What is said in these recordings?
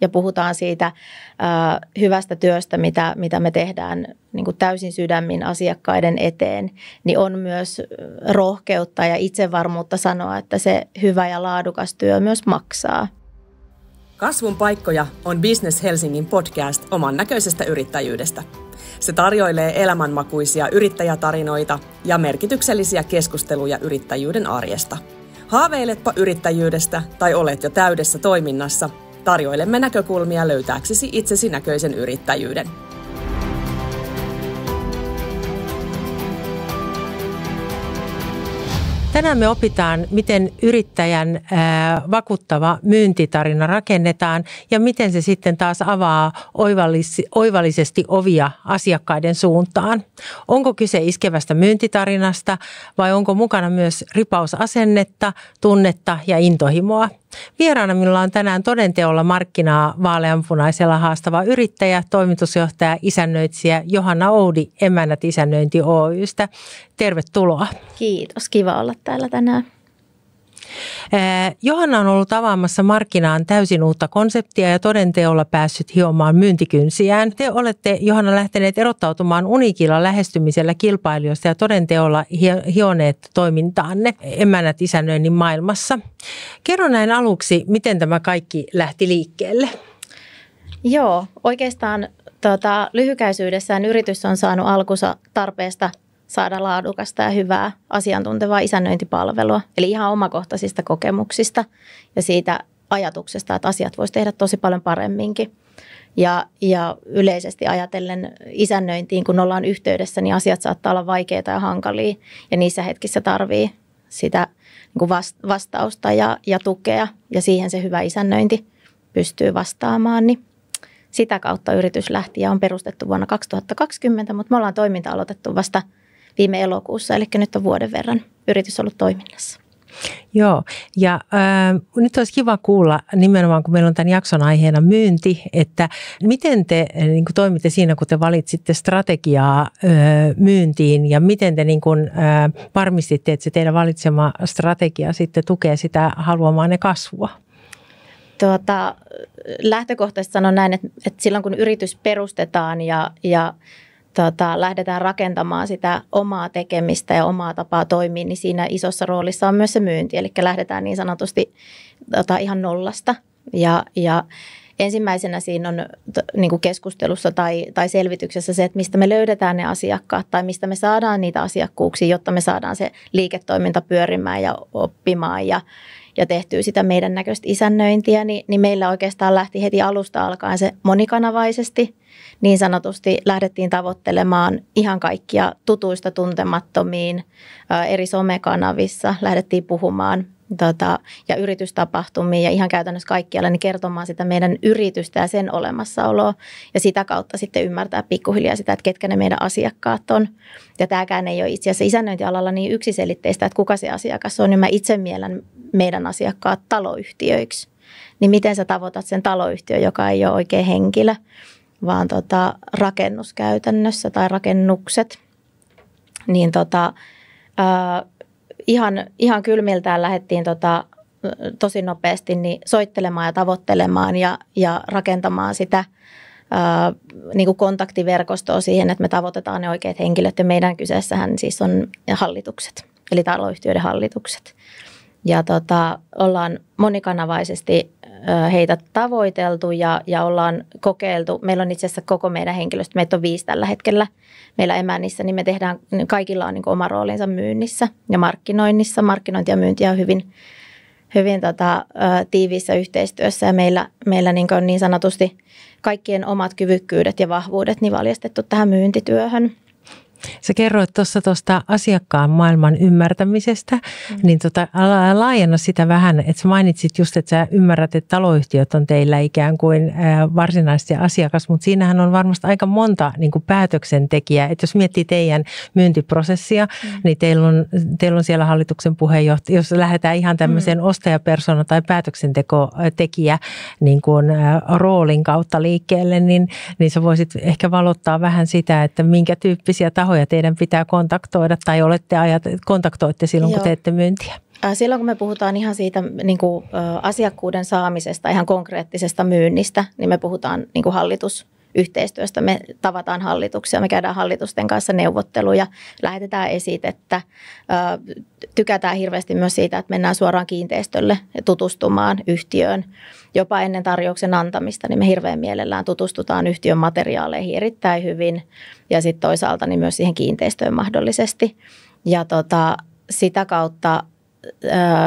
ja puhutaan siitä hyvästä työstä, mitä me tehdään niin kuin täysin sydämin asiakkaiden eteen, niin on myös rohkeutta ja itsevarmuutta sanoa, että se hyvä ja laadukas työ myös maksaa. Kasvun paikkoja on Business Helsingin podcast oman näköisestä yrittäjyydestä. Se tarjoilee elämänmakuisia yrittäjätarinoita ja merkityksellisiä keskusteluja yrittäjyyden arjesta. Haaveiletpa yrittäjyydestä tai olet jo täydessä toiminnassa, tarjoilemme näkökulmia löytääksesi itsesi näköisen yrittäjyyden. Tänään me opitaan, miten yrittäjän vakuuttava myyntitarina rakennetaan ja miten se sitten taas avaa oivallisesti ovia asiakkaiden suuntaan. Onko kyse iskevästä myyntitarinasta vai onko mukana myös ripausasennetta, tunnetta ja intohimoa? Vieraana minulla on tänään todenteolla markkinaa vaaleanpunaisella haastava yrittäjä, toimitusjohtaja, isännöitsijä Johanna Oudi Emännät Isännöinti Oy:stä. Tervetuloa. Kiitos, kiva olla täällä tänään. Johanna on ollut avaamassa markkinaan täysin uutta konseptia ja todenteolla päässyt hiomaan myyntikynsiään. Te olette, Johanna, lähteneet erottautumaan uniikilla lähestymisellä kilpailijoista ja todenteolla hioneet toimintaanne Emännät Isännöinnin maailmassa. Kerro näin aluksi, miten tämä kaikki lähti liikkeelle? Joo, oikeastaan lyhykäisyydessään yritys on saanut alkunsa tarpeesta saada laadukasta ja hyvää asiantuntevaa isännöintipalvelua. Eli ihan omakohtaisista kokemuksista ja siitä ajatuksesta, että asiat voisi tehdä tosi paljon paremminkin. Ja yleisesti ajatellen isännöintiin, kun ollaan yhteydessä, niin asiat saattaa olla vaikeita ja hankalia. Ja niissä hetkissä tarvii sitä niin kuin vastausta ja tukea. Ja siihen se hyvä isännöinti pystyy vastaamaan. Niin sitä kautta yritys lähti ja on perustettu vuonna 2020, mutta me ollaan toiminta aloitettu vasta viime elokuussa, eli nyt on vuoden verran yritys ollut toiminnassa. Joo, ja nyt olisi kiva kuulla nimenomaan, kun meillä on tämän jakson aiheena myynti, että miten te niin kuin toimitte siinä, kun te valitsitte strategiaa myyntiin ja miten te niin kuin, varmistitte, että se teidän valitsema strategia sitten tukee sitä haluamaanne kasvua? Lähtökohtaisesti sanon näin, että silloin kun yritys perustetaan ja lähdetään rakentamaan sitä omaa tekemistä ja omaa tapaa toimia, niin siinä isossa roolissa on myös se myynti. Eli lähdetään niin sanotusti ihan nollasta. Ja ensimmäisenä siinä on niin kuin keskustelussa tai selvityksessä se, että mistä me löydetään ne asiakkaat tai mistä me saadaan niitä asiakkuuksia, jotta me saadaan se liiketoiminta pyörimään ja oppimaan ja tehtyä sitä meidän näköistä isännöintiä, niin meillä oikeastaan lähti heti alusta alkaen se monikanavaisesti. Niin sanotusti lähdettiin tavoittelemaan ihan kaikkia tutuista tuntemattomiin eri somekanavissa. Lähdettiin puhumaan ja yritystapahtumiin ja ihan käytännössä kaikkialla niin kertomaan sitä meidän yritystä ja sen olemassaoloa. Ja sitä kautta sitten ymmärtää pikkuhiljaa sitä, että ketkä ne meidän asiakkaat on. Ja tämäkään ei ole itse asiassa isännöintialalla niin yksiselitteistä, että kuka se asiakas on. Niin mä itse miellän meidän asiakkaat taloyhtiöiksi. Niin miten sä tavoitat sen taloyhtiön, joka ei ole oikein henkilö, vaan rakennuskäytännössä tai rakennukset. Niin ihan kylmiltään lähdettiin tosi nopeasti niin soittelemaan ja tavoittelemaan ja rakentamaan sitä niin kuin kontaktiverkostoa siihen, että me tavoitetaan ne oikeat henkilöt. Ja meidän kyseessähän siis on hallitukset, eli taloyhtiöiden hallitukset. Ja ollaan monikanavaisesti heitä tavoiteltu ja ollaan kokeiltu. Meillä on itse asiassa koko meidän henkilöstö, meitä on 5 tällä hetkellä meillä Emännissä, niin me tehdään, kaikilla on niin kuin oma roolinsa myynnissä ja markkinoinnissa. Markkinointi ja myynti on hyvin tiiviissä yhteistyössä ja meillä niin sanotusti kaikkien omat kyvykkyydet ja vahvuudet niin valjastettu tähän myyntityöhön. Sä kerroit tuosta asiakkaan maailman ymmärtämisestä, niin laajenna sitä vähän, että sä mainitsit just, että sä ymmärrät, että taloyhtiöt on teillä ikään kuin varsinaisesti asiakas, mutta siinähän on varmasti aika monta niin kuin päätöksentekijää, että jos miettii teidän myyntiprosessia, niin teillä on siellä hallituksen puheenjohtaja, jos lähdetään ihan tämmöiseen ostajapersona tai päätöksentekotekijä niin kuin roolin kautta liikkeelle, niin sä voisit ehkä valottaa vähän sitä, että minkä tyyppisiä tahoja teidän pitää kontaktoida tai kontaktoitte silloin, kun teette myyntiä? Silloin kun me puhutaan ihan siitä niin kuin, asiakkuuden saamisesta, ihan konkreettisesta myynnistä, niin me puhutaan niin kuin hallitusyhteistyöstä. Me tavataan hallituksia, me käydään hallitusten kanssa neuvotteluja, lähetetään esitettä. Tykätään hirveästi myös siitä, että mennään suoraan kiinteistölle tutustumaan yhtiöön. Jopa ennen tarjouksen antamista, niin me hirveän mielellään tutustutaan yhtiön materiaaleihin erittäin hyvin ja sitten toisaalta niin myös siihen kiinteistöön mahdollisesti. Ja sitä kautta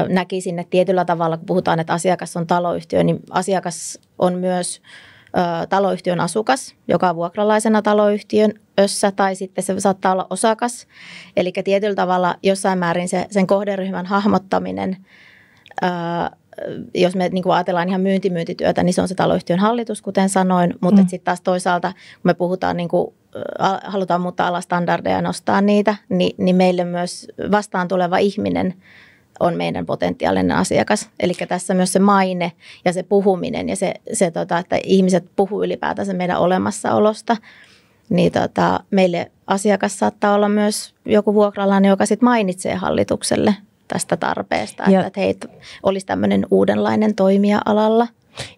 näkisin, että tietyllä tavalla, kun puhutaan, että asiakas on taloyhtiö, niin asiakas on myös taloyhtiön asukas, joka on vuokralaisena taloyhtiössä, tai sitten se saattaa olla osakas. Eli tietyllä tavalla jossain määrin sen kohderyhmän hahmottaminen, jos me niin kuin ajatellaan ihan myyntityötä, niin se on se taloyhtiön hallitus, kuten sanoin, mutta sitten taas toisaalta, kun me puhutaan, niin kuin, halutaan muuttaa alastandardeja ja nostaa niitä, niin meille myös vastaan tuleva ihminen on meidän potentiaalinen asiakas. Eli tässä myös se maine ja se puhuminen ja se että ihmiset puhuu ylipäätänsä meidän olemassaolosta, niin meille asiakas saattaa olla myös joku vuokralainen, joka sitten mainitsee hallitukselle tästä tarpeesta, että heitä olisi tämmöinen uudenlainen toimija alalla.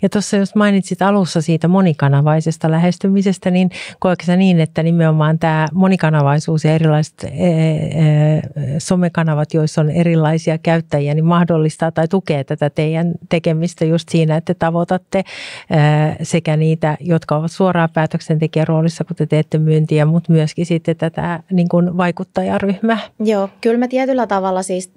Ja tuossa jos mainitsit alussa siitä monikanavaisesta lähestymisestä, niin koetko sä niin, että nimenomaan tämä monikanavaisuus ja erilaiset somekanavat, joissa on erilaisia käyttäjiä, niin mahdollistaa tai tukee tätä teidän tekemistä just siinä, että tavoitatte sekä niitä, jotka ovat suoraan päätöksentekijän roolissa, kun te teette myyntiä, mutta myöskin sitten tätä niin kuin vaikuttajaryhmää? Joo, kyllä me tietyllä tavalla siis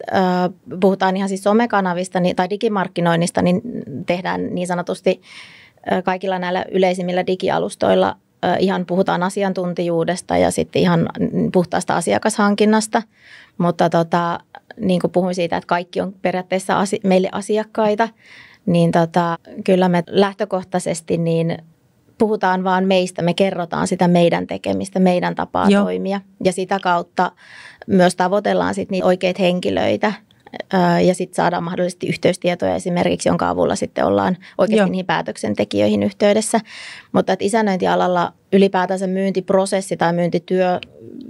puhutaan ihan siis somekanavista tai digimarkkinoinnista, niin tehdään niin sanotusti kaikilla näillä yleisimmillä digialustoilla ihan puhutaan asiantuntijuudesta ja sitten ihan puhtaasta asiakashankinnasta, mutta niin kuin puhuin siitä, että kaikki on periaatteessa meille asiakkaita, niin kyllä me lähtökohtaisesti niin puhutaan vaan meistä, me kerrotaan sitä meidän tekemistä, meidän tapaa toimia ja sitä kautta myös tavoitellaan sitten niitä oikeita henkilöitä. Ja sitten saadaan mahdollisesti yhteystietoja esimerkiksi, jonka avulla sitten ollaan oikeasti niihin päätöksentekijöihin yhteydessä. Mutta että isännöintialalla ylipäätänsä myyntiprosessi tai myyntityö,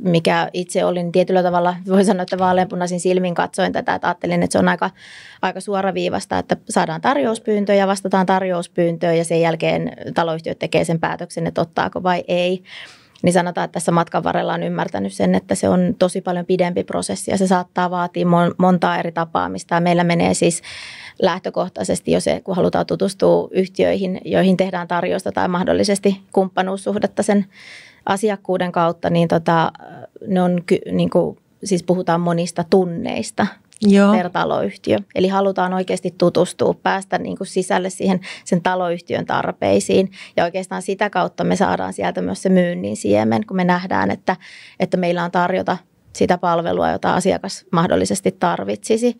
mikä itse olin tietyllä tavalla, voi sanoa, että vaaleanpunaisin silmin katsoin tätä, että ajattelin, että se on aika suoraviivasta, että saadaan tarjouspyyntö ja vastataan tarjouspyyntöön ja sen jälkeen taloyhtiöt tekee sen päätöksen, että ottaako vai ei. Niin sanotaan, että tässä matkan varrella on ymmärtänyt sen, että se on tosi paljon pidempi prosessi ja se saattaa vaatia montaa eri tapaamista. Ja meillä menee siis lähtökohtaisesti jo se, kun halutaan tutustua yhtiöihin, joihin tehdään tarjousta tai mahdollisesti kumppanuussuhdetta sen asiakkuuden kautta, niin ne on niin kuin, siis puhutaan monista tunneista. Per taloyhtiö. Eli halutaan oikeasti tutustua, päästä niin kuin sisälle siihen sen taloyhtiön tarpeisiin. Ja oikeastaan sitä kautta me saadaan sieltä myös se myynnin siemen, kun me nähdään, että meillä on tarjota sitä palvelua, jota asiakas mahdollisesti tarvitsisi.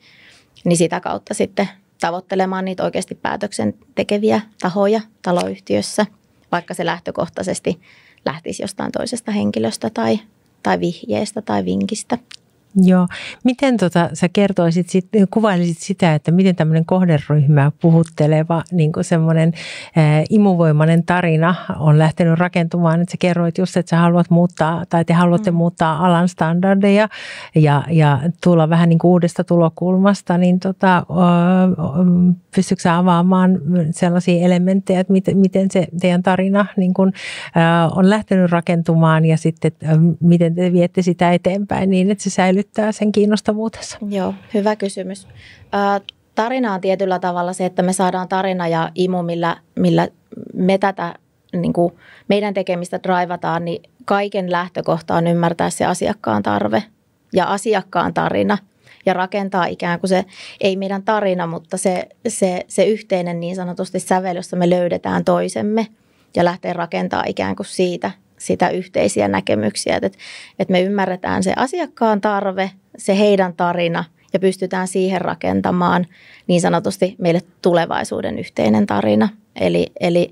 Niin sitä kautta sitten tavoittelemaan niitä oikeasti päätöksen tekeviä tahoja taloyhtiössä, vaikka se lähtökohtaisesti lähtisi jostain toisesta henkilöstä tai vihjeestä tai vinkistä. Joo. Miten sä kuvailisit sitä, että miten tämmöinen kohderyhmää puhutteleva niin kuin semmoinen imuvoimainen tarina on lähtenyt rakentumaan, että sä kerroit just, että sä haluat muuttaa tai te haluatte muuttaa alan standardeja ja tulla vähän niin kuin uudesta tulokulmasta, niin pystytkö sä avaamaan sellaisia elementtejä, että miten se teidän tarina niin kuin, on lähtenyt rakentumaan ja sitten miten te viette sitä eteenpäin niin, että se säilyttää sen kiinnostavuutensa? Joo, hyvä kysymys. Tarina on tietyllä tavalla se, että me saadaan tarina ja imu, millä me tätä niin kuin meidän tekemistä draivataan, niin kaiken lähtökohta on ymmärtää se asiakkaan tarve ja asiakkaan tarina ja rakentaa ikään kuin se, ei meidän tarina, mutta se yhteinen niin sanotusti sävel, jossa me löydetään toisemme ja lähtee rakentamaan ikään kuin siitä sitä yhteisiä näkemyksiä, että me ymmärretään se asiakkaan tarve, se heidän tarina ja pystytään siihen rakentamaan niin sanotusti meille tulevaisuuden yhteinen tarina. Eli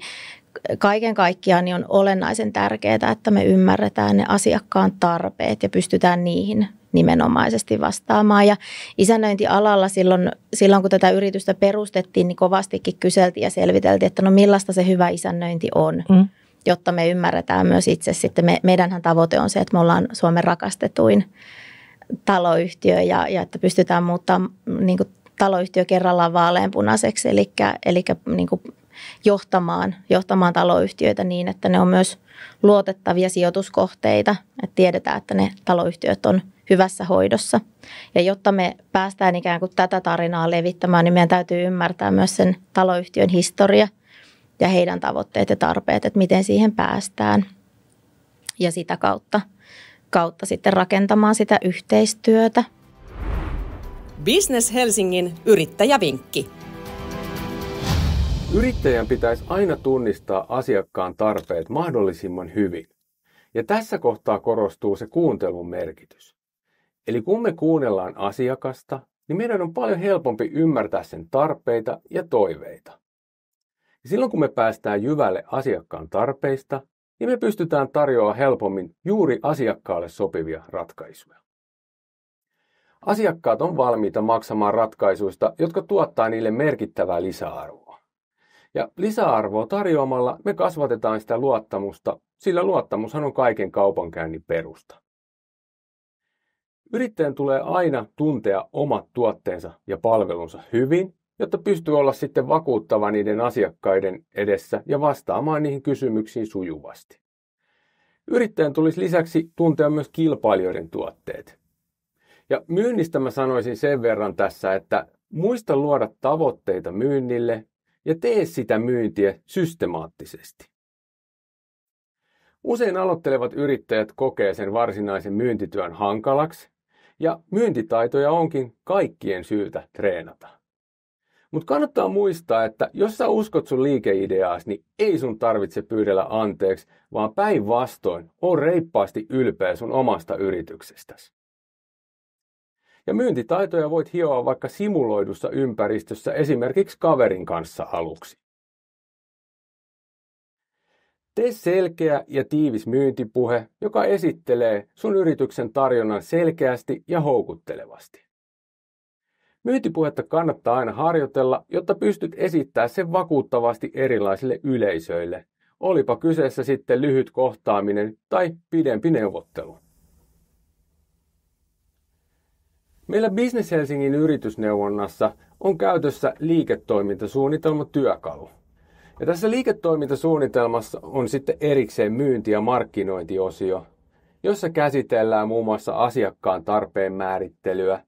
kaiken kaikkiaan niin on olennaisen tärkeää, että me ymmärretään ne asiakkaan tarpeet ja pystytään niihin nimenomaisesti vastaamaan. Ja isännöintialalla silloin, kun tätä yritystä perustettiin, niin kovastikin kyseltiin ja selviteltiin, että no millaista se hyvä isännöinti on. Jotta me ymmärretään myös itse sitten. Meidänhän tavoite on se, että me ollaan Suomen rakastetuin taloyhtiö ja että pystytään muuttamaan niin kuin taloyhtiö kerrallaan vaaleanpunaiseksi, eli niin kuin johtamaan taloyhtiöitä niin, että ne on myös luotettavia sijoituskohteita, että tiedetään, että ne taloyhtiöt on hyvässä hoidossa. Ja jotta me päästään ikään kuin tätä tarinaa levittämään, niin meidän täytyy ymmärtää myös sen taloyhtiön historia ja heidän tavoitteet ja tarpeet, että miten siihen päästään. Ja sitä kautta sitten rakentamaan sitä yhteistyötä. Business Helsingin yrittäjävinkki. Yrittäjän pitäisi aina tunnistaa asiakkaan tarpeet mahdollisimman hyvin. Ja tässä kohtaa korostuu se kuuntelun merkitys. Eli kun me kuunnellaan asiakasta, niin meidän on paljon helpompi ymmärtää sen tarpeita ja toiveita. Ja silloin kun me päästään jyvälle asiakkaan tarpeista, niin me pystytään tarjoamaan helpommin juuri asiakkaalle sopivia ratkaisuja. Asiakkaat on valmiita maksamaan ratkaisuista, jotka tuottaa niille merkittävää lisäarvoa. Ja lisäarvoa tarjoamalla me kasvatetaan sitä luottamusta, sillä luottamushan on kaiken kaupankäynnin perusta. Yrittäjän tulee aina tuntea omat tuotteensa ja palvelunsa hyvin, jotta pystyy olla sitten vakuuttava niiden asiakkaiden edessä ja vastaamaan niihin kysymyksiin sujuvasti. Yrittäjän tulisi lisäksi tuntea myös kilpailijoiden tuotteet. Ja myynnistä mä sanoisin sen verran tässä, että muista luoda tavoitteita myynnille ja tee sitä myyntiä systemaattisesti. Usein aloittelevat yrittäjät kokee sen varsinaisen myyntityön hankalaksi ja myyntitaitoja onkin kaikkien syytä treenata. Mutta kannattaa muistaa, että jos sä uskot sun liikeideaasi, niin ei sun tarvitse pyydellä anteeksi, vaan päinvastoin on reippaasti ylpeä sun omasta yrityksestäsi. Ja myyntitaitoja voit hioa vaikka simuloidussa ympäristössä esimerkiksi kaverin kanssa aluksi. Tee selkeä ja tiivis myyntipuhe, joka esittelee sun yrityksen tarjonnan selkeästi ja houkuttelevasti. Myyntipuhetta kannattaa aina harjoitella, jotta pystyt esittämään sen vakuuttavasti erilaisille yleisöille, olipa kyseessä sitten lyhyt kohtaaminen tai pidempi neuvottelu. Meillä Business Helsingin yritysneuvonnassa on käytössä liiketoimintasuunnitelmatyökalu. Ja tässä liiketoimintasuunnitelmassa on sitten erikseen myynti- ja markkinointiosio, jossa käsitellään muun muassa asiakkaan tarpeen määrittelyä,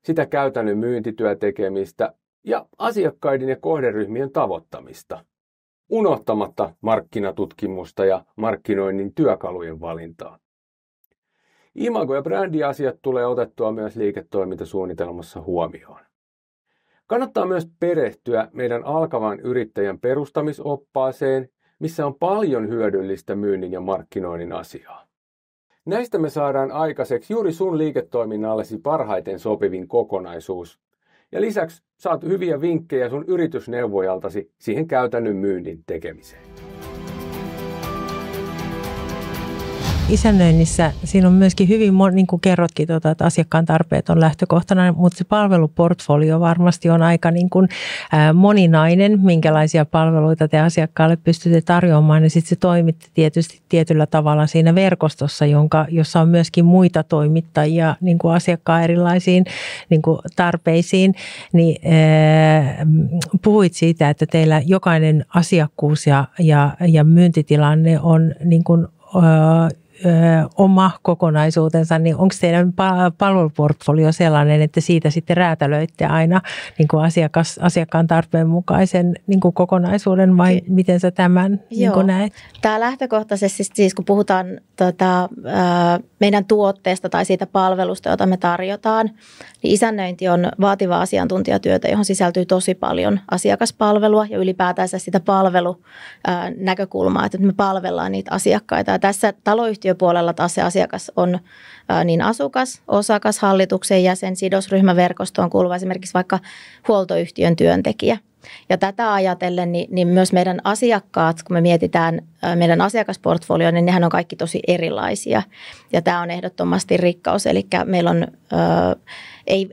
sitä käytännön myyntityötekemistä ja asiakkaiden ja kohderyhmien tavoittamista, unohtamatta markkinatutkimusta ja markkinoinnin työkalujen valintaa. Imago- ja brändiasiat tulee otettua myös liiketoimintasuunnitelmassa huomioon. Kannattaa myös perehtyä meidän alkavan yrittäjän perustamisoppaaseen, missä on paljon hyödyllistä myynnin ja markkinoinnin asiaa. Näistä me saadaan aikaiseksi juuri sun liiketoiminnallesi parhaiten sopivin kokonaisuus. Ja lisäksi saat hyviä vinkkejä sun yritysneuvojaltasi siihen käytännön myynnin tekemiseen. Isännöinnissä siinä on myöskin hyvin, niin kuin kerrotkin, että asiakkaan tarpeet on lähtökohtana, mutta se palveluportfolio varmasti on aika niin kuin moninainen, minkälaisia palveluita te asiakkaalle pystytte tarjoamaan. Ja sitten se toimitte tietysti tietyllä tavalla siinä verkostossa, jossa on myöskin muita toimittajia niin kuin asiakkaan erilaisiin niin kuin tarpeisiin. Niin, puhuit siitä, että teillä jokainen asiakkuus ja myyntitilanne on niin kuin oma kokonaisuutensa, niin onko teidän palveluportfolio sellainen, että siitä sitten räätälöitte aina niin kuin asiakkaan tarpeen mukaisen niin kuin kokonaisuuden vai miten sä tämän niin kuin näet? Tämä lähtökohtaisesti siis kun puhutaan meidän tuotteesta tai siitä palvelusta, jota me tarjotaan, niin isännöinti on vaativaa asiantuntijatyötä, johon sisältyy tosi paljon asiakaspalvelua ja ylipäätänsä sitä palvelunäkökulmaa, että me palvellaan niitä asiakkaita. Ja tässä taloyhtiöpuolella taas se asiakas on niin asukas, osakas, hallituksen jäsen, sidosryhmäverkostoon kuuluva esimerkiksi vaikka huoltoyhtiön työntekijä. Ja tätä ajatellen, niin myös meidän asiakkaat, kun me mietitään meidän asiakasportfolio, niin nehän on kaikki tosi erilaisia. Ja tämä on ehdottomasti rikkaus. Eli meillä on,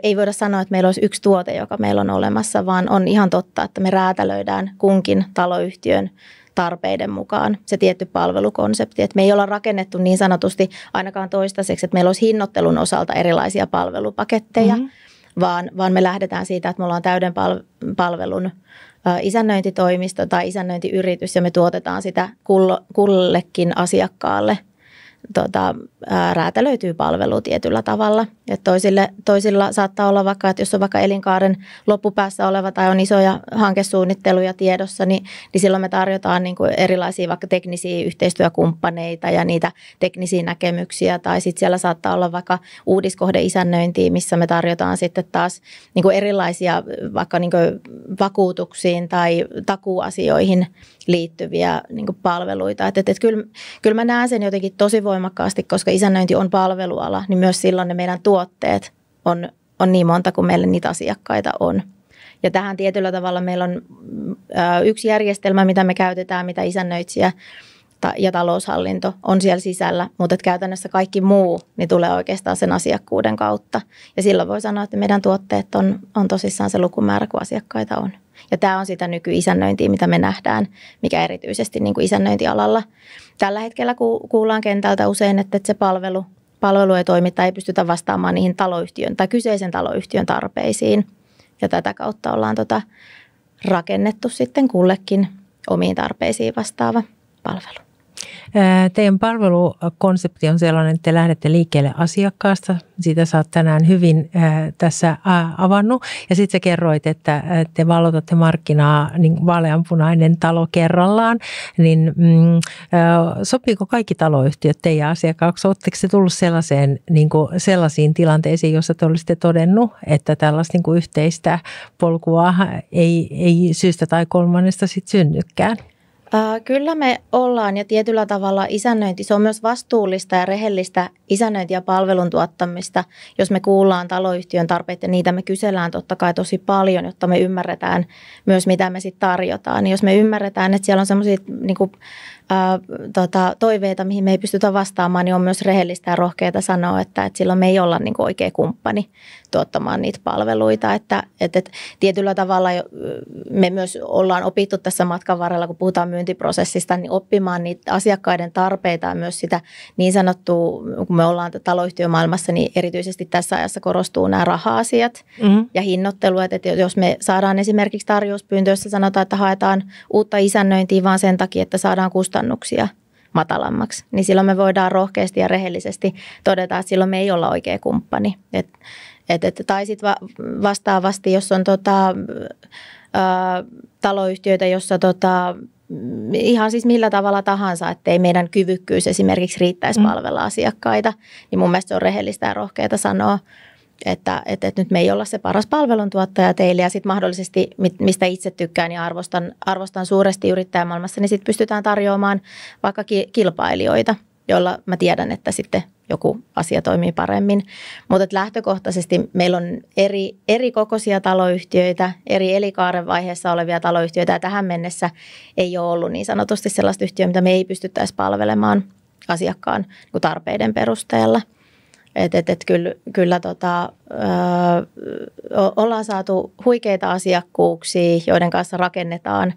ei voida sanoa, että meillä olisi yksi tuote, joka meillä on olemassa, vaan on ihan totta, että me räätälöidään kunkin taloyhtiön tarpeiden mukaan se tietty palvelukonsepti. Et me ei olla rakennettu niin sanotusti ainakaan toistaiseksi, että meillä olisi hinnoittelun osalta erilaisia palvelupaketteja, vaan me lähdetään siitä, että me ollaan täyden palvelun isännöintitoimisto tai isännöintiyritys ja me tuotetaan sitä kullekin asiakkaalle. Räätälöityy palvelu tietyllä tavalla. Et toisilla saattaa olla vaikka, että jos on vaikka elinkaaren loppupäässä oleva tai on isoja hankesuunnitteluja tiedossa, niin silloin me tarjotaan niin kuin erilaisia vaikka teknisiä yhteistyökumppaneita ja niitä teknisiä näkemyksiä. Tai sitten siellä saattaa olla vaikka uudiskohdeisännöintiä, missä me tarjotaan sitten taas niin kuin erilaisia vaikka niin kuin vakuutuksiin tai takuuasioihin liittyviä niin kuin palveluita. Kyllä mä näen sen jotenkin tosi voimakkaasti, koska isännöinti on palveluala, niin myös silloin ne meidän tuotteet on niin monta kuin meille niitä asiakkaita on. Ja tähän tietyllä tavalla meillä on yksi järjestelmä, mitä me käytetään, mitä isännöitsijä ja taloushallinto on siellä sisällä, mutta käytännössä kaikki muu niin tulee oikeastaan sen asiakkuuden kautta. Ja silloin voi sanoa, että meidän tuotteet on tosissaan se lukumäärä, kun asiakkaita on. Ja tämä on sitä nykyisännöintiä, mitä me nähdään, mikä erityisesti niin kuin isännöintialalla. Tällä hetkellä kuullaan kentältä usein, että se palvelu ei toimi tai ei pystytä vastaamaan niihin taloyhtiön tai kyseisen taloyhtiön tarpeisiin. Ja tätä kautta ollaan rakennettu sitten kullekin omiin tarpeisiin vastaava palvelu. Teidän palvelukonsepti on sellainen, että te lähdette liikkeelle asiakkaasta. Siitä sä oot tänään hyvin tässä avannut. Ja sitten sä kerroit, että te vallotatte markkinaa niin vaaleanpunainen talo kerrallaan. Niin sopiiko kaikki taloyhtiöt teidän asiakkaaksi? Oletteko te tullut sellaisiin tilanteisiin, joissa te olisitte todennut, että tällaista niin kuin yhteistä polkua ei syystä tai kolmannesta sit synnykään? Kyllä me ollaan ja tietyllä tavalla isännöinti, se on myös vastuullista ja rehellistä isännöintiä ja palvelun tuottamista. Jos me kuullaan taloyhtiön tarpeita, niitä me kysellään totta kai tosi paljon, jotta me ymmärretään myös mitä me sitten tarjotaan. Niin jos me ymmärretään, että siellä on sellaisia niin toiveita, mihin me ei pystytä vastaamaan, niin on myös rehellistä ja rohkeata sanoa, että silloin me ei olla niin kuin oikea kumppani tuottamaan niitä palveluita. Että tietyllä tavalla me myös ollaan opittu tässä matkan varrella, kun puhutaan myyntiprosessista, niin oppimaan niitä asiakkaiden tarpeita ja myös sitä niin sanottua, kun me ollaan taloyhtiömaailmassa, niin erityisesti tässä ajassa korostuu nämä raha-asiat ja hinnoittelu. Että jos me saadaan esimerkiksi tarjouspyyntö, jossa sanotaan, että haetaan uutta isännöintiä vaan sen takia, että saadaan kustannuksia matalammaksi, niin silloin me voidaan rohkeasti ja rehellisesti todeta, että silloin me ei olla oikea kumppani. Tai sitten vastaavasti, jos on taloyhtiöitä, jossa ihan siis millä tavalla tahansa, ettei meidän kyvykkyys esimerkiksi riittäisi palvella asiakkaita, niin mun mielestä se on rehellistä ja rohkeata sanoa, että nyt me ei olla se paras palveluntuottaja teille ja sitten mahdollisesti, mistä itse tykkään ja arvostan suuresti yrittäjämaailmassa, niin sitten pystytään tarjoamaan vaikka kilpailijoita, joilla mä tiedän, että sitten joku asia toimii paremmin. Mutta lähtökohtaisesti meillä on eri kokoisia taloyhtiöitä, eri elinkaaren vaiheessa olevia taloyhtiöitä ja tähän mennessä ei ole ollut niin sanotusti sellaista yhtiöä, mitä me ei pystyttäisi palvelemaan asiakkaan tarpeiden perusteella. Kyllä ollaan saatu huikeita asiakkuuksia, joiden kanssa rakennetaan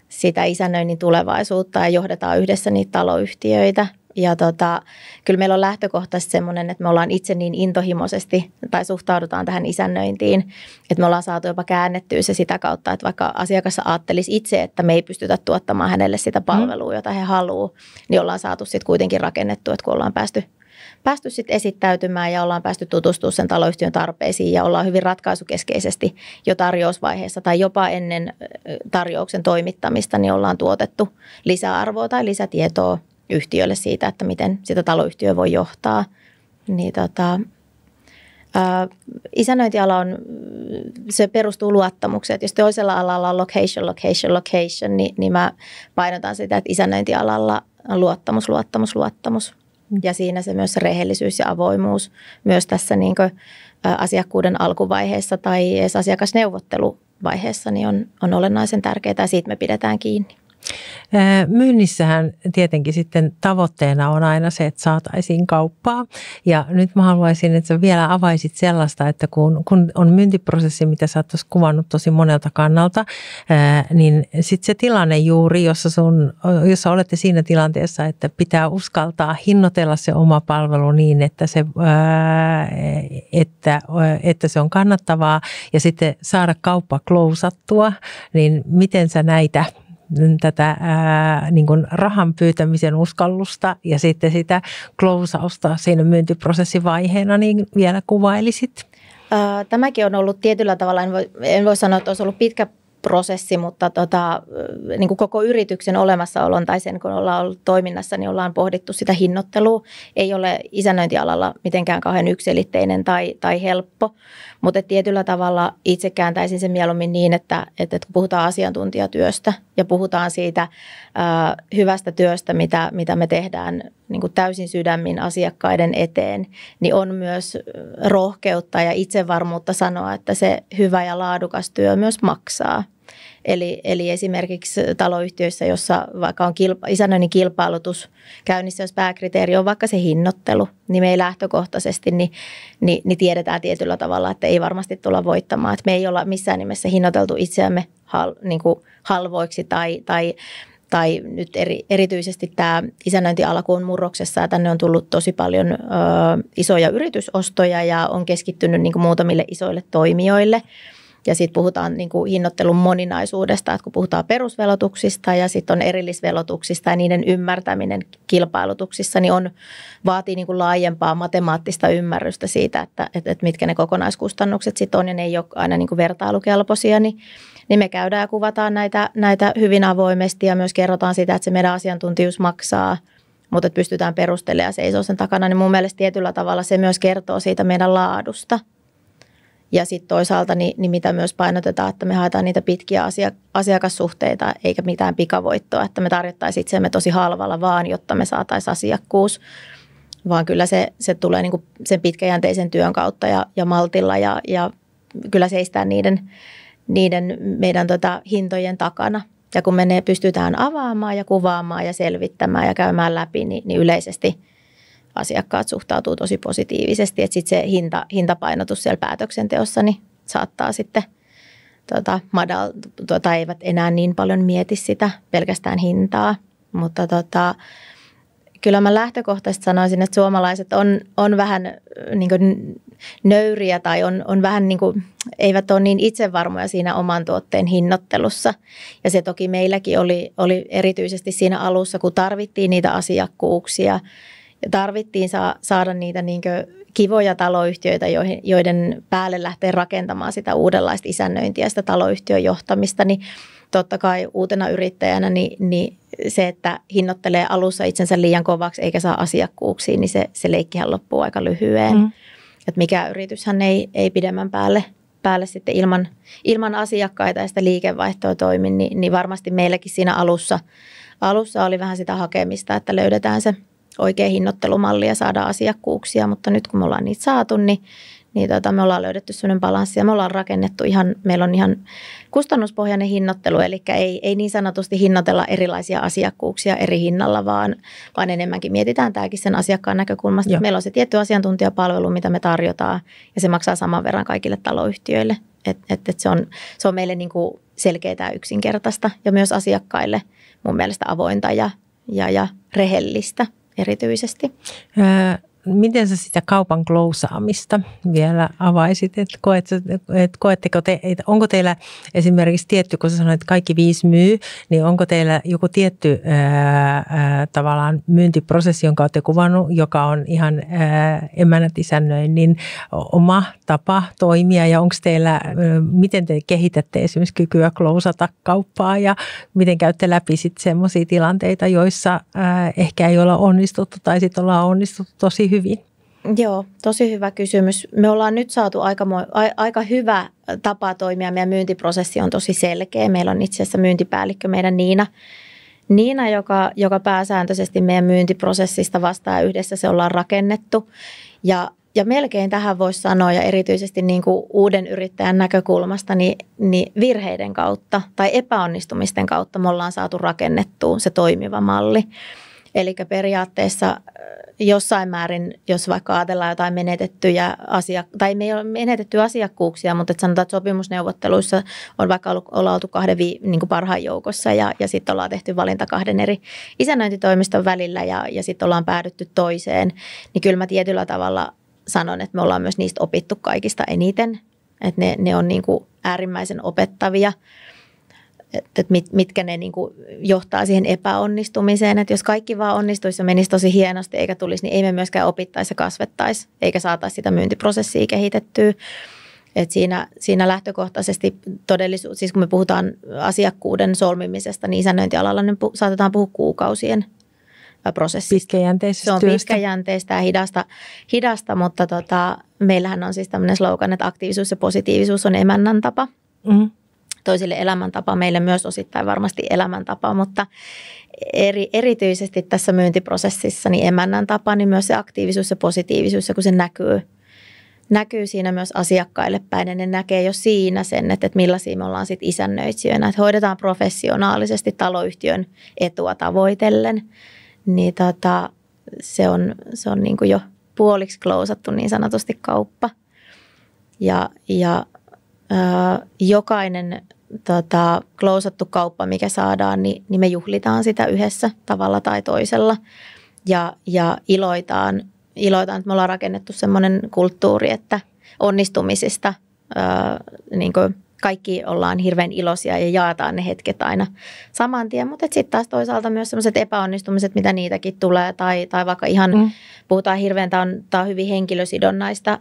sitä isännöinnin tulevaisuutta ja johdetaan yhdessä niitä taloyhtiöitä. Ja kyllä meillä on lähtökohtaisesti semmoinen, että me ollaan itse niin intohimoisesti tai suhtaudutaan tähän isännöintiin, että me ollaan saatu jopa käännettyä se sitä kautta, että vaikka asiakas ajattelisi itse, että me ei pystytä tuottamaan hänelle sitä palvelua, jota he haluaa, niin ollaan saatu sitten kuitenkin rakennettua, että kun ollaan päästy sitten esittäytymään ja ollaan päästy tutustumaan sen taloyhtiön tarpeisiin ja ollaan hyvin ratkaisukeskeisesti jo tarjousvaiheessa tai jopa ennen tarjouksen toimittamista, niin ollaan tuotettu lisäarvoa tai lisätietoa yhtiölle siitä, että miten sitä taloyhtiö voi johtaa. Niin isännöintiala se perustuu luottamukseen. Jos toisella alalla on location, niin mä painotan sitä, että isännöintialalla on luottamus. Ja siinä se myös se rehellisyys ja avoimuus myös tässä niin kuin asiakkuuden alkuvaiheessa tai edes asiakasneuvotteluvaiheessa niin on olennaisen tärkeää ja siitä me pidetään kiinni. Myynnissähän tietenkin sitten tavoitteena on aina se, että saataisiin kauppaa. Ja nyt mä haluaisin, että sä vielä avaisit sellaista, että kun on myyntiprosessi, mitä sä oot tuossa kuvannut tosi monelta kannalta, niin sitten se tilanne juuri, jossa olette siinä tilanteessa, että pitää uskaltaa hinnoitella se oma palvelu niin, että se on kannattavaa ja sitten saada kauppa klousattua, niin miten sä tätä niin kuin rahan pyytämisen uskallusta ja sitten sitä klousausta siinä myyntiprosessivaiheena niin vielä kuvailisit? Tämäkin on ollut tietyllä tavalla, en voi sanoa, että olisi ollut pitkä prosessi, mutta niin kuin koko yrityksen olemassaolon tai sen, kun ollaan ollut toiminnassa, niin ollaan pohdittu sitä hinnoittelua. Ei ole isännöintialalla mitenkään kauhean yksiselitteinen tai helppo, mutta tietyllä tavalla itse kääntäisin sen mieluummin niin, että kun puhutaan asiantuntijatyöstä ja puhutaan siitä hyvästä työstä, mitä me tehdään niin kuin täysin sydämin asiakkaiden eteen, niin on myös rohkeutta ja itsevarmuutta sanoa, että se hyvä ja laadukas työ myös maksaa. Eli esimerkiksi taloyhtiöissä, jossa vaikka on isännöinnin kilpailutus käynnissä, jos pääkriteeri on vaikka se hinnoittelu, niin me ei lähtökohtaisesti niin tiedetään tietyllä tavalla, että ei varmasti tulla voittamaan. Että me ei olla missään nimessä hinnoiteltu itseämme niin kuin halvoiksi tai nyt erityisesti tämä isännöintiala, kun on murroksessa ja tänne on tullut tosi paljon isoja yritysostoja ja on keskittynyt niin kuin muutamille isoille toimijoille. Ja sitten puhutaan niin kuin hinnoittelun moninaisuudesta, että kun puhutaan perusvelotuksista ja sitten on erillisvelotuksista ja niiden ymmärtäminen kilpailutuksissa, niin vaatii niin kuin laajempaa matemaattista ymmärrystä siitä, että mitkä ne kokonaiskustannukset sitten on ja ne ei ole aina niin kuin vertailukelpoisia, niin me käydään ja kuvataan näitä hyvin avoimesti ja myös kerrotaan sitä, että se meidän asiantuntijuus maksaa, mutta että pystytään perustelemaan ja seisoo sen takana, niin mun mielestä tietyllä tavalla se myös kertoo siitä meidän laadusta. Ja sitten toisaalta niin mitä myös painotetaan, että me haetaan niitä pitkiä asiakassuhteita eikä mitään pikavoittoa, että me tarjottaisiin itseämme tosi halvalla vaan, jotta me saataisiin asiakkuus, vaan kyllä se tulee niin kuin sen pitkäjänteisen työn kautta ja maltilla ja kyllä seistään niiden meidän hintojen takana. Ja kun me ne pystytään avaamaan ja kuvaamaan ja selvittämään ja käymään läpi, niin yleisesti asiakkaat suhtautuu tosi positiivisesti, että sitten se hintapainotus siellä päätöksenteossa niin saattaa sitten eivät enää niin paljon mieti sitä pelkästään hintaa, mutta kyllä mä lähtökohtaisesti sanoisin, että suomalaiset on vähän niin kuin nöyriä tai on vähän niin kuin, eivät ole niin itsevarmoja siinä oman tuotteen hinnoittelussa. Ja se toki meilläkin oli erityisesti siinä alussa, kun tarvittiin niitä asiakkuuksia ja tarvittiin saada niitä niin kuin kivoja taloyhtiöitä, joiden päälle lähtee rakentamaan sitä uudenlaista isännöintiä, sitä taloyhtiön johtamista, niin totta kai uutena yrittäjänä niin se, että hinnoittelee alussa itsensä liian kovaksi eikä saa asiakkuuksia, niin se leikkihän loppuu aika lyhyeen. Mm. Että mikä yrityshän ei pidemmän päälle sitten ilman asiakkaita ja sitä liikevaihtoa toimi, niin varmasti meilläkin siinä alussa oli vähän sitä hakemista, että löydetään se oikea hinnoittelumalli ja saadaan asiakkuuksia, mutta nyt kun me ollaan niitä saatu, niin me ollaan löydetty sellainen balanssi ja me ollaan rakennettu meillä on ihan kustannuspohjainen hinnoittelu, eli ei niin sanotusti hinnoitella erilaisia asiakkuuksia eri hinnalla, vaan enemmänkin mietitään tämäkin sen asiakkaan näkökulmasta. Joo. Meillä on se tietty asiantuntijapalvelu, mitä me tarjotaan ja se maksaa saman verran kaikille taloyhtiöille, että se on meille niin kuin selkeää ja yksinkertaista ja myös asiakkaille mun mielestä avointa ja rehellistä erityisesti. Miten sä sitä kaupan klousaamista vielä avaisit? Koetteko te, onko teillä esimerkiksi tietty, kun sä sanoit, että kaikki 5 myy, niin onko teillä joku tietty tavallaan myyntiprosessi, jonka olette kuvannut, joka on ihan emännät isännöinnin oma tapa toimia ja onko teillä, miten te kehitätte esimerkiksi kykyä klousata kauppaa ja miten käytte läpi sitten semmoisia tilanteita, joissa ehkä ei olla onnistuttu tai sitten ollaan onnistuttu tosi hyvin? Joo, tosi hyvä kysymys. Me ollaan nyt saatu aika hyvä tapa toimia. Meidän myyntiprosessi on tosi selkeä. Meillä on itse asiassa myyntipäällikkö meidän Niina, joka pääsääntöisesti meidän myyntiprosessista vastaa yhdessä se ollaan rakennettu. Ja Ja melkein tähän voisi sanoa, ja erityisesti niin kuin uuden yrittäjän näkökulmasta, niin virheiden kautta tai epäonnistumisten kautta me ollaan saatu rakennettua se toimiva malli. Eli periaatteessa jossain määrin, jos vaikka ajatellaan jotain menetettyjä tai me ei ole menetetty asiakkuuksia, mutta sanotaan, että sopimusneuvotteluissa on vaikka ollaan oltu kahden niin kuin parhaan joukossa ja sitten ollaan tehty valinta kahden eri isännöintitoimiston välillä ja sitten ollaan päädytty toiseen, niin kyllä mä tietyllä tavalla sanon, että me ollaan myös niistä opittu kaikista eniten, että ne on niin kuin äärimmäisen opettavia. Että mitkä ne niin kuin johtaa siihen epäonnistumiseen. Että jos kaikki vaan onnistuisi ja menisi tosi hienosti eikä tulisi, niin ei me myöskään opittaisi ja kasvettaisi eikä saataisi sitä myyntiprosessia kehitettyä. Että siinä lähtökohtaisesti todellisuus, siis kun me puhutaan asiakkuuden solmimisesta, niin isännöintialalla niin saatetaan puhua kuukausien prosessista. Pitkäjänteisestä Se on työstä. pitkäjänteistä ja hidasta, mutta meillähän on siis tämmöinen slogan, että aktiivisuus ja positiivisuus on emännän tapa. Mm. Toisille elämäntapa, meille myös osittain varmasti elämäntapa, mutta erityisesti tässä myyntiprosessissa niin emännän tapa, niin myös se aktiivisuus ja positiivisuus, ja kun se näkyy siinä myös asiakkaille päin, ja ne näkee jo siinä sen, että millaisia me ollaan sitten isännöitsijöinä, että hoidetaan professionaalisesti taloyhtiön etua tavoitellen, niin se on niin kuin jo puoliksi klousattu niin sanotusti kauppa. Ja jokainen klousattu kauppa, mikä saadaan, niin me juhlitaan sitä yhdessä tavalla tai toisella ja iloitaan, että me ollaan rakennettu semmoinen kulttuuri, että onnistumisista niin kuin kaikki ollaan hirveän iloisia ja jaetaan ne hetket aina saman tien, mutta sitten taas toisaalta myös sellaiset epäonnistumiset, mitä niitäkin tulee tai vaikka ihan puhutaan hirveän, tämä on hyvin henkilösidonnaista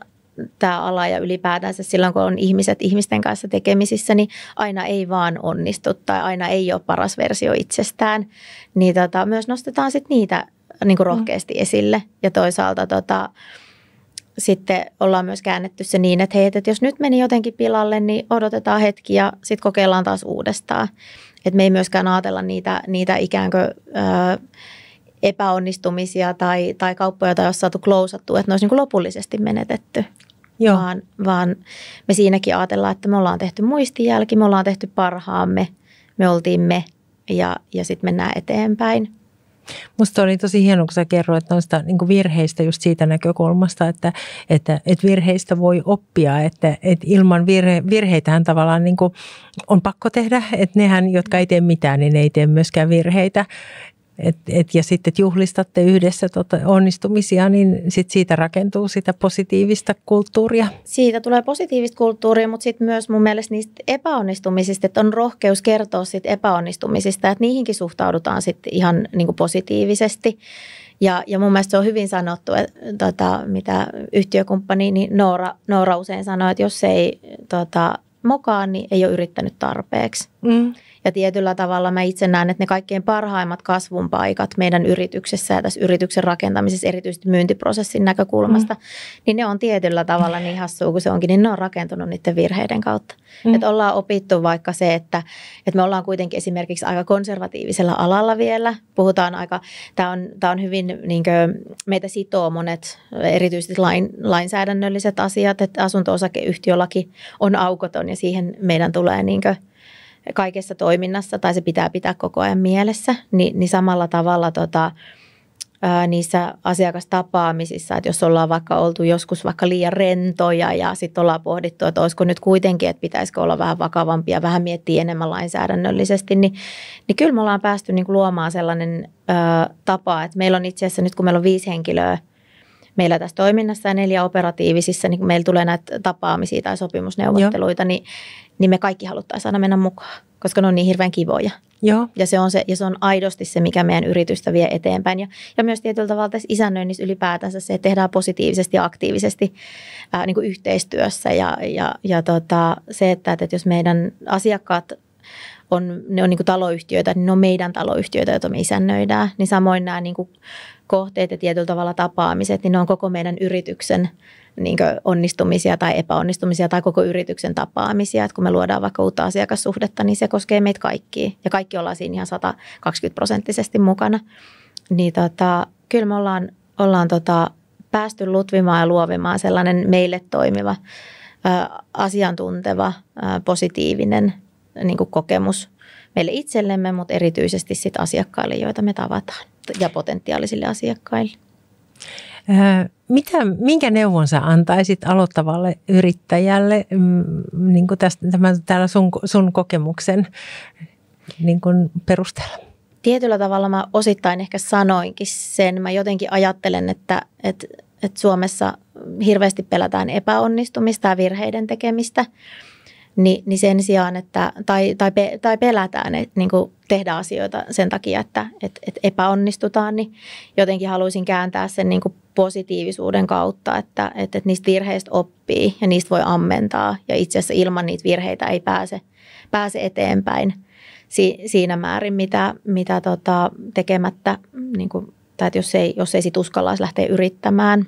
tämä ala ja ylipäätänsä silloin, kun on ihmisten kanssa tekemisissä, niin aina ei vaan onnistu tai aina ei ole paras versio itsestään, niin myös nostetaan sitten niitä niin kuin rohkeasti esille ja toisaalta sitten ollaan myös käännetty se niin, että hei, että jos nyt meni jotenkin pilalle, niin odotetaan hetki ja sitten kokeillaan taas uudestaan. Että me ei myöskään ajatella niitä ikään kuin epäonnistumisia tai kauppoja, joita olisi saatu klousattua, että ne olisi niin kuin lopullisesti menetetty. Vaan me siinäkin ajatellaan, että me ollaan tehty muistijälki, me ollaan tehty parhaamme, me oltiin me ja sitten mennään eteenpäin. Musta oli tosi hienoa, kun sä kerroit noista niin kuin virheistä just siitä näkökulmasta, että virheistä voi oppia, että ilman virheitähän tavallaan niin kuin on pakko tehdä, että nehän, jotka ei tee mitään, niin ne ei tee myöskään virheitä. Ja sitten, että juhlistatte yhdessä onnistumisia, niin siitä rakentuu sitä positiivista kulttuuria. Siitä tulee positiivista kulttuuria, mutta sitten myös mun mielestä niistä epäonnistumisista, että on rohkeus kertoa siitä epäonnistumisista, että niihinkin suhtaudutaan sitten ihan niin kuin positiivisesti. Ja mun mielestä se on hyvin sanottu, että mitä yhtiökumppani niin Noora usein sanoo, että jos ei mokaa, niin ei ole yrittänyt tarpeeksi. Ja tietyllä tavalla mä itse näen, että ne kaikkein parhaimmat kasvun paikat meidän yrityksessä ja tässä yrityksen rakentamisessa, erityisesti myyntiprosessin näkökulmasta, niin ne on tietyllä tavalla niin hassua kuin se onkin, niin ne on rakentunut niiden virheiden kautta. Että ollaan opittu vaikka se, että me ollaan kuitenkin esimerkiksi aika konservatiivisella alalla vielä. Puhutaan tämä on hyvin, niin kuin, meitä sitoo monet erityisesti lainsäädännölliset asiat, että asunto-osakeyhtiölaki on aukoton ja siihen meidän tulee niin kuin kaikessa toiminnassa, tai se pitää koko ajan mielessä, niin samalla tavalla niissä asiakastapaamisissa, että jos ollaan vaikka oltu joskus vaikka liian rentoja ja sitten ollaan pohdittu, että olisiko nyt kuitenkin, että pitäisikö olla vähän vakavampia, vähän miettiä enemmän lainsäädännöllisesti, niin kyllä me ollaan päästy niin kuin luomaan sellainen tapa, että meillä on itse asiassa nyt kun meillä on 5 henkilöä meillä tässä toiminnassa ja 4 operatiivisissa, niin kun meillä tulee näitä tapaamisia tai sopimusneuvotteluita, niin me kaikki haluttaisiin aina mennä mukaan, koska ne on niin hirveän kivoja. Joo. Ja se on aidosti se, mikä meidän yritystä vie eteenpäin. Ja myös tietyllä tavalla tässä isännöinnissä ylipäätänsä se, että tehdään positiivisesti ja aktiivisesti niin kuin yhteistyössä. Se, että jos meidän asiakkaat ne on niin kuin taloyhtiöitä, niin ne on meidän taloyhtiöitä, joita me isännöidään. Niin samoin nämä niin kuin kohteet ja tietyllä tavalla tapaamiset, niin ne on koko meidän yrityksen niin kuin onnistumisia tai epäonnistumisia tai koko yrityksen tapaamisia. Että kun me luodaan vaikka uutta asiakassuhdetta, niin se koskee meitä kaikkia. Ja kaikki ollaan siinä ihan 120% mukana. Niin kyllä me ollaan päästy lutvimaan ja luovimaan sellainen meille toimiva, asiantunteva, positiivinen niin kuin kokemus meille itsellemme, mutta erityisesti sit asiakkaille, joita me tavataan ja potentiaalisille asiakkaille. Minkä neuvon sä antaisit aloittavalle yrittäjälle niin kuin täällä sun kokemuksen niin kuin perusteella? Tietyllä tavalla mä osittain ehkä sanoinkin sen. Mä jotenkin ajattelen, että Suomessa hirveästi pelätään epäonnistumista ja virheiden tekemistä. Niin sen sijaan, että, tai pelätään, että niin kuin tehdään asioita sen takia, että epäonnistutaan, niin jotenkin haluaisin kääntää sen niin kuin positiivisuuden kautta, että niistä virheistä oppii ja niistä voi ammentaa. Ja itse asiassa ilman niitä virheitä ei pääse eteenpäin siinä määrin, mitä tekemättä, niin kuin, tai että jos ei sit uskallaisi lähteä yrittämään.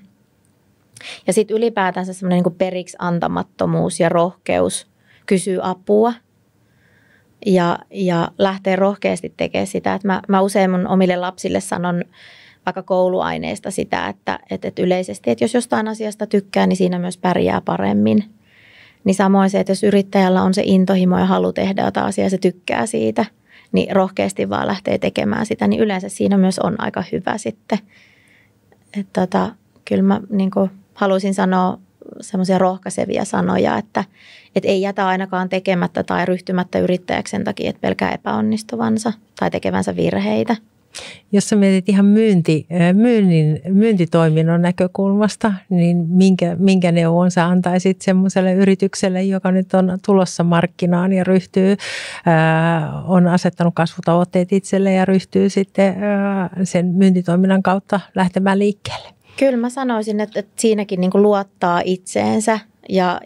Ja sitten ylipäätänsä semmoinen niin kuin periksi antamattomuus ja rohkeus kysyy apua ja lähtee rohkeasti tekemään sitä. Että mä usein mun omille lapsille sanon vaikka kouluaineista sitä, että yleisesti, että jos jostain asiasta tykkää, niin siinä myös pärjää paremmin. Niin samoin se, että jos yrittäjällä on se intohimo ja halu tehdä jotain asiaa ja se tykkää siitä, niin rohkeasti vaan lähtee tekemään sitä, niin yleensä siinä myös on aika hyvä sitten. Että kyllä mä niin kuin haluaisin sanoa semmoisia rohkaisevia sanoja, että ei jätä ainakaan tekemättä tai ryhtymättä yrittäjäksi sen takia, että pelkää epäonnistuvansa tai tekevänsä virheitä. Jos sä mietit ihan myyntitoiminnon näkökulmasta, niin minkä neuvon sä antaisit semmoiselle yritykselle, joka nyt on tulossa markkinaan ja on asettanut kasvutavoitteet itselle ja ryhtyy sitten sen myyntitoiminnan kautta lähtemään liikkeelle? Kyllä mä sanoisin, että siinäkin niin kuin luottaa itseensä ja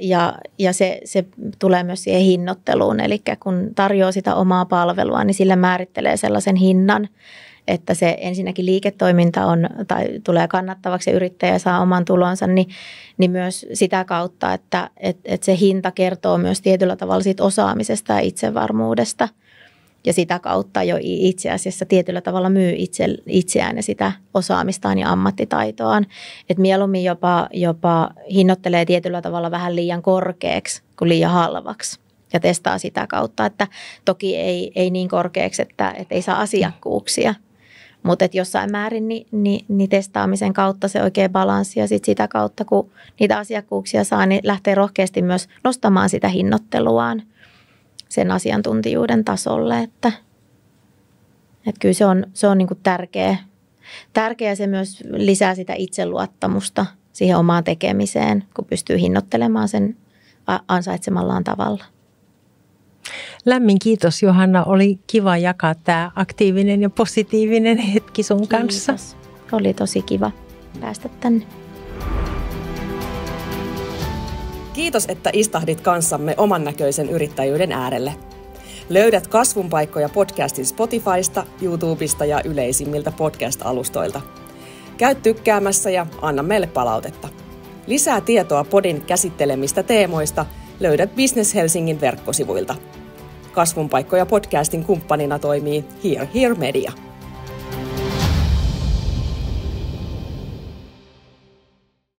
se tulee myös siihen hinnoitteluun. Eli kun tarjoaa sitä omaa palvelua, niin sillä määrittelee sellaisen hinnan, että se ensinnäkin liiketoiminta tulee kannattavaksi ja yrittäjä saa oman tulonsa, niin myös sitä kautta, että se hinta kertoo myös tietyllä tavalla siitä osaamisesta ja itsevarmuudesta. Ja sitä kautta jo itse asiassa tietyllä tavalla myy itseään ja sitä osaamistaan ja ammattitaitoaan. Että mieluummin jopa hinnoittelee tietyllä tavalla vähän liian korkeaksi kuin liian halvaksi. Ja testaa sitä kautta, että toki ei niin korkeaksi, että ei saa asiakkuuksia. Mutta jossain määrin niin testaamisen kautta se oikea balanssi ja sit sitä kautta, kun niitä asiakkuuksia saa, niin lähtee rohkeasti myös nostamaan sitä hinnoitteluaan sen asiantuntijuuden tasolle, että kyllä se on niin kuin tärkeä. Se myös lisää sitä itseluottamusta siihen omaan tekemiseen, kun pystyy hinnoittelemaan sen ansaitsemallaan tavalla. Lämmin kiitos, Johanna. Oli kiva jakaa tämä aktiivinen ja positiivinen hetki sun kanssa. Kiitos. Oli tosi kiva päästä tänne. Kiitos, että istahdit kanssamme oman näköisen yrittäjyyden äärelle. Löydät Kasvun paikkoja podcastin Spotifysta, YouTubesta ja yleisimmiltä podcast-alustoilta. Käy tykkäämässä ja anna meille palautetta. Lisää tietoa podin käsittelemistä teemoista löydät Business Helsingin verkkosivuilta. Kasvun paikkoja podcastin kumppanina toimii Here Media.